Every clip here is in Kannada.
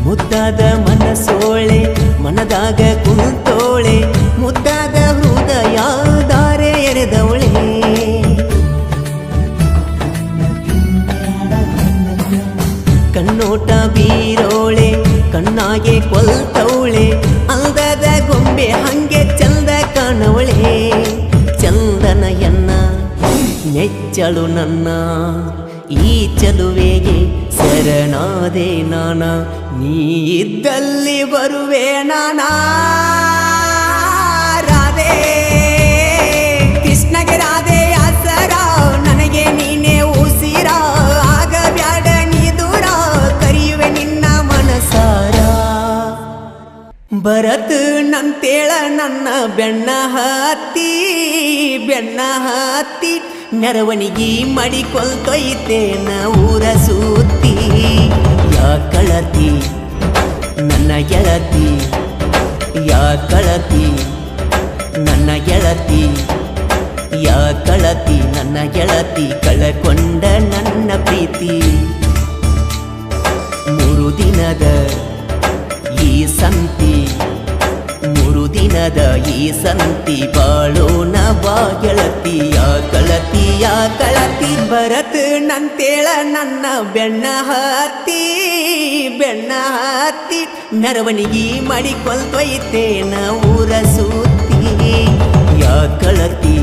ಮುದ್ದಾದ ಮನಸೋಳೆ ಮನದಾಗ ಕುಂತೋಳೆ ಮುದ್ದಾದ ಹೃದಯ ದಾರೆ ಎರೆದವಳೆ ಕಣ್ಣೋಟ ಬೀರೋಳೆ ಕಣ್ಣಾಗೆ ಕೊಲ್ತವಳೆ ಅಂದದ ಗೊಂಬೆ ಹಂಗೆ ಚಂದ ಕಾಣವಳೆ ಚಂದನ ಎನ್ನ ನೆಚ್ಚಳು ನನ್ನ ಈ ಚಲುವೆಗೆ ಶರಣಾದೆ ನಾನ ನೀ ಇದ್ದಲ್ಲಿ ಬರುವೆ ನಾನಾ ರಾಧೆ ಕೃಷ್ಣಗೆ ರಾಧೆ ಆಸರ ನನಗೆ ನೀನೇ ಉಸಿರ ಆಗ ಬ್ಯಾಡ ನೀ ದೂರ ಕರೆಯುವೆ ನಿನ್ನ ಮನಸಾರ ಭರತ್ ನಂತೇಳ ನನ್ನ ಬೆಣ್ಣ ಹತ್ತಿ ಮೆರವಣಿಗೆ ಮಾಡಿಕೊಳ್ತೊಯ್ತೇನ ಊರ ಸುತ್ತಿ ಯಾ ಕಳತಿ ನನ್ನ ಗೆಳತಿ ಯಾ ಕಳತಿ ನನ್ನ ಗೆಳತಿ ಯಾ ಕಳತಿ ನನ್ನ ಗೆಳತಿ ಕಳಕೊಂಡ ನನ್ನ ಪ್ರೀತಿ 3 ದಿನದ ಈ ಸಂತಿ 3 ದಿನದ ಈ ಸಂತಿ ಬಾಳೋಣ ಬಾ ಗೆಳತಿ ಯಾ ಕಳತಿ ಭರತ್ ನಂತೇಳ ನನ್ನ ಬೆಣ್ಣ ಹತ್ತಿ ಮೆರವಣಿಗೆ ಮಾಡಿಕೊಳ್ತೊಯ್ತೇನ ಊರ ಸುತ್ತಿ ಯಾ ಕಳತಿ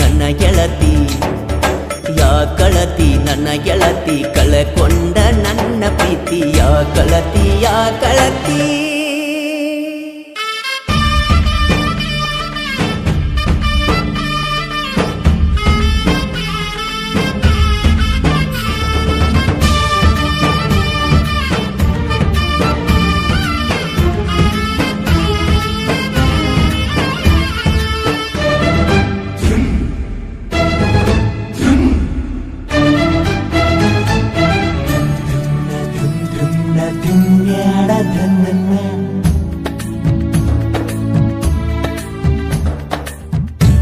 ನನ್ನ ಗೆಳತಿ ಯಾ ಕಳತಿ ನನ್ನ ಗೆಳತಿ ಕಳಕೊಂಡ ನನ್ನ ಪ್ರೀತಿ ಯಾ ಕಳತಿ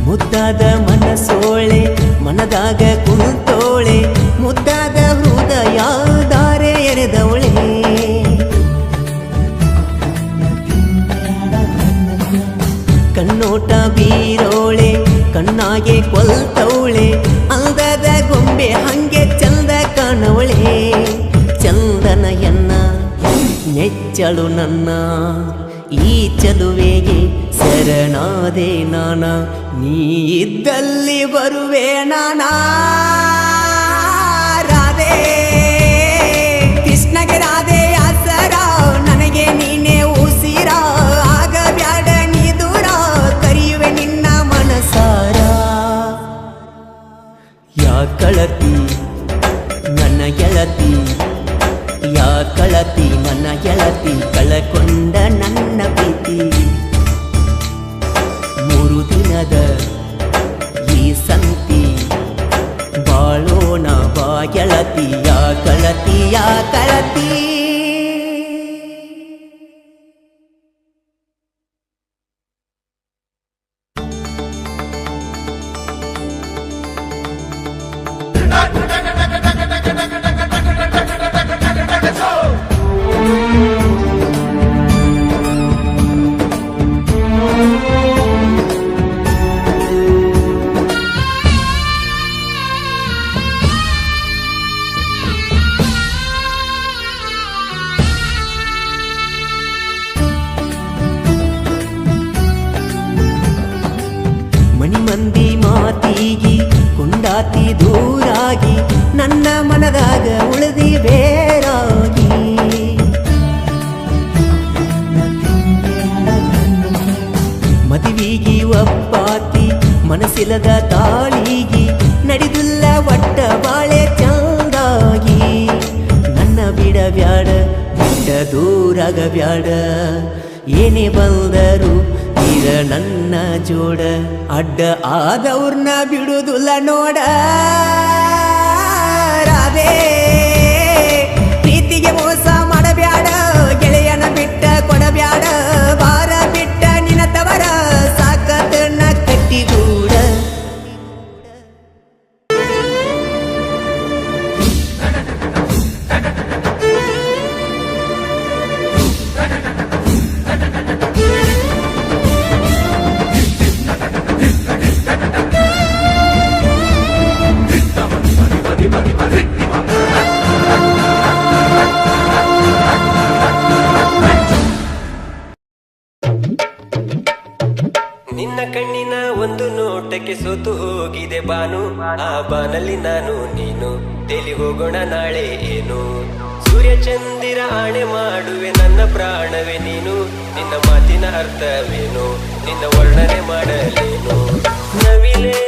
ಮುದ್ದಾದ ಮನಸೋಳೆ ಮನದಾಗ ಕುಂತೋಳೆ ಮುದ್ದಾದ ಹೃದಯ ದಾರೆ ಎರೆದವಳೆ ಕಣ್ಣೋಟ ಬೀರೋಳೆ ಕಣ್ಣಾಗೆ ಕೊಲ್ತವಳೆ ಅಂದದ ಗೊಂಬೆ ಹಂಗೆ ಚಂದ ಕಾಣವಳೆ ಚಂದನ ಎನ್ನ ನೆಚ್ಚಳು ನನ್ನ ಈ ಚಲುವೆಗೆ ಶರಣಾದೆ ನಾನ ನೀ ಇದ್ದಲ್ಲಿ ಬರುವೆ ನಾನಾ ರಾಧೆ ಕೃಷ್ಣಗೆ ರಾಧೆ ಆಸರ ನನಗೆ ನೀನೇ ಉಸಿರ ಆಗ ಬ್ಯಾಡ ನೀ ದೂರ ಕರೆಯುವೆ ನಿನ್ನ ಮನಸಾರ ಯಾ ಕಳತಿ ನನ್ನ ಗೆಳತಿ ಯಾ ಕಳತಿ ನನ್ನ ಗೆಳತಿ ಕಳಕೊಂಡ ನನ್ನ ಪ್ರೀತಿ 3 ದಿನದ ಈ ಸಂತಿ ಬಾಳೋಣ ಬಾ ಗೆಳತಿ ಯಾ ಕಳತಿ ಮಂದಿ ಮಾತಿಗಿ ಕೊಂಡಾತಿ ದೂರಾಗಿ ನನ್ನ ಮನದಾಗ ಉಳಿದಿ ಬೇರಾಗಿ ಮದುವಿಗಿ ಒಪ್ಪಾತಿ ಮನಸ್ಸಿಲ್ಲದ ತಾಳಿಗಿ ನಡೆದಿಲ್ಲ ಒಟ್ಟ ಬಾಳೆ ಚಂದಾಗಿ ನನ್ನ ಬಿಡಬ್ಯಾಡ ಬಿಟ್ಟ ದೂರಾಗ ಬ್ಯಾಡ ಏನೇ ಬಂದರು ಇರ ನನ್ನ ಜೋಡ ಅಡ್ಡ ಆದವ್ರನ್ನ ಬಿಡುದಿಲ್ಲ ನೋಡ ರಾಧೆ ಪ್ರೀತಿಗೆ ಮೋಸ ಮಾಡಬ್ಯಾಡ ಗೆಳೆಯನ ಬಿಟ್ಟ ಕೊಡಬ್ಯಾಡ ಬಾರ ಬಿಟ್ಟ ನಿನತವರ ಸಾಕತನ ಕಟ್ಟಿಗೂಡ ಹೊತ್ತು ಹೋಗಿದೆ ಬಾನು, ಆ ಬಾನಲ್ಲಿ ನಾನು ನೀನು ತೇಲಿ ಹೋಗೋಣ ನಾಳೆ ಏನು. ಸೂರ್ಯ ಚಂದಿರ ಆಣೆ ಮಾಡುವೆ ನನ್ನ ಪ್ರಾಣವೇ ನೀನು, ನಿನ್ನ ಮಾತಿನ ಅರ್ಥವೇನು, ನಿನ್ನ ವರ್ಣನೆ ಮಾಡಲೇನು. ನವಿಲೇ